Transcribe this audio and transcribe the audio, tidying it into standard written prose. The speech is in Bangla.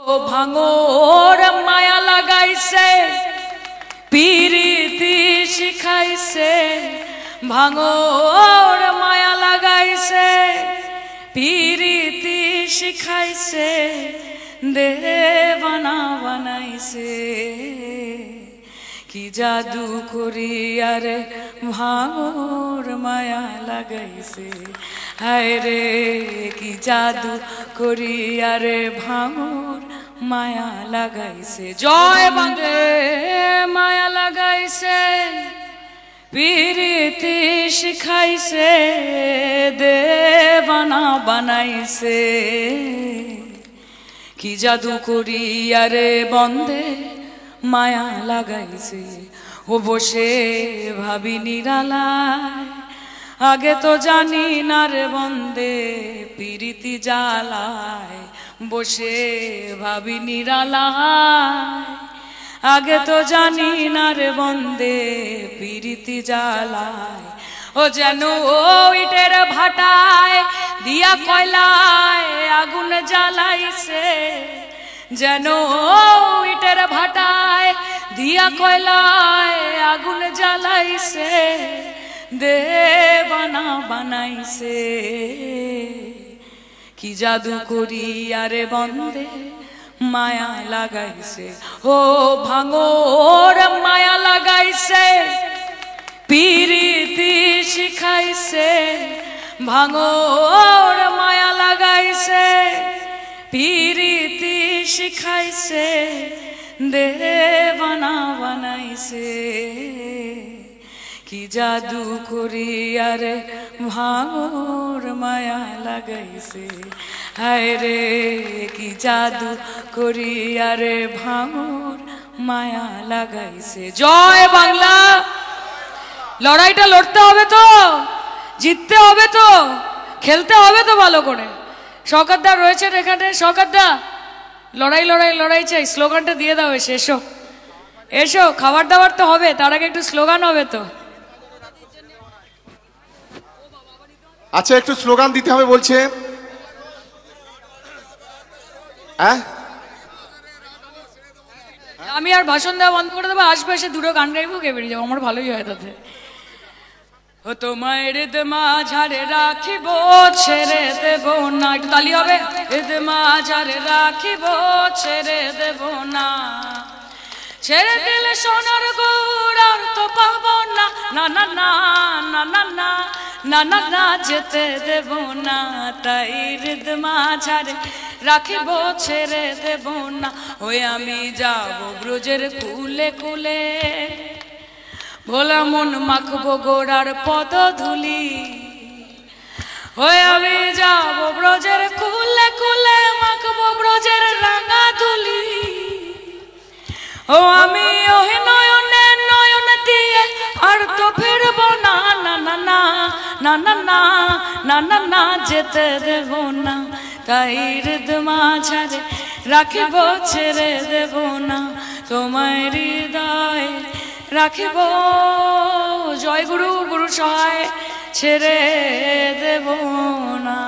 ভাঙর মায়া লাগাইছে পিরিতি শিখাইছে ভাঙর মায়া লাগাইছে পিরিতি শিখাইছে দেবানা বানাইছে কি জাদু করি আরে ভাঙর মায়া লাগাইছে হায় রে কি জাদু করি আরে ভাঙর মায়া লাগাইছে জয় বাঁধে মায়া লাগাইছে পিরিতি শিখাইছে দেবানা বানাইছে কি জাদু করি আরে বন্দে মায়া লাগাইছে ও বসে ভাবি নিরালায় আগে তো জানি না রে বন্দে পিরিতি জ্বালায় বসে ভাবি নিরালায় আগে তো জানি না রে বন্দে পিরিতি জ্বালায় ও যেন ও ইটের ভাটায় দিয়া কয়লায় আগুন জ্বালাইছে যেন ও ইটের ভাটায় দিয়া কয়লায় আগুন জ্বালাইছে দেবানা বানাইছে কি জাদু করি আরে বন্দে মায়া লাগাইছে ও ভাঙর মায়া লাগাইছে পিরিতি শিখাইছে ভাঙর মায়া লাগাইছে পিরিতি শিখাইছে দেবানা বানাইছে কি জাদু করি আরে ভাঙর মায়া লাগাইছে হায় রে কি জাদু করি আরে ভাঙর মায়া লাগাইছে জয় বাংলা লড়াইটা লড়তে হবে তো জিততে হবে তো খেলতে হবে তো ভালো করে শওকতদা রয়েছেন এখানে শওকতদা লড়াই লড়াই লড়াই চাই স্লোগানটা দিয়ে দাও এসে এসো এসো খাবার দাবার তো হবে তার আগে একটু স্লোগান হবে তো আচ্ছা একটু স্লোগান দিতে হবে বলছে হ্যাঁ আমি আর ভাষণ দেওয়া বন্ধ করে দেবো আসবে এসে দুটো গান গাইবো কে বেরিয়ে যাবো আমার ভালোই হয় তাতে ও তোমার মাঝারে রাখিব ছেড়ে দেব না একটু তালি হবে মাঝারে রাখিব ছেড়ে দেব না ছেড়ে দিলে সোনার গৌর আর তো পাবো না না না না না না না না না না যেতে দেব না তাই হৃদ মাঝারে রাখিব ছেড়ে দেব না ওই আমি যাব ব্রজের কুলে কুলে ভোলা মন মাখবো গোড়ার পদ ধুলি ওই আমি যাব ব্রজের কুলে কুলে মাখবো ব্রজের রাঙা ধুলি ও আমি ওই নয়নে নয়ন দিয়ে আর তো ফিরবো না না না না না না না না না না যেতে দেব না তাই হৃদ মাঝারে রাখিব ছেড়ে দেব না তোমার হৃদয় রাখিব জয় গুরু গুরু সহায় ছেড়ে দেব না।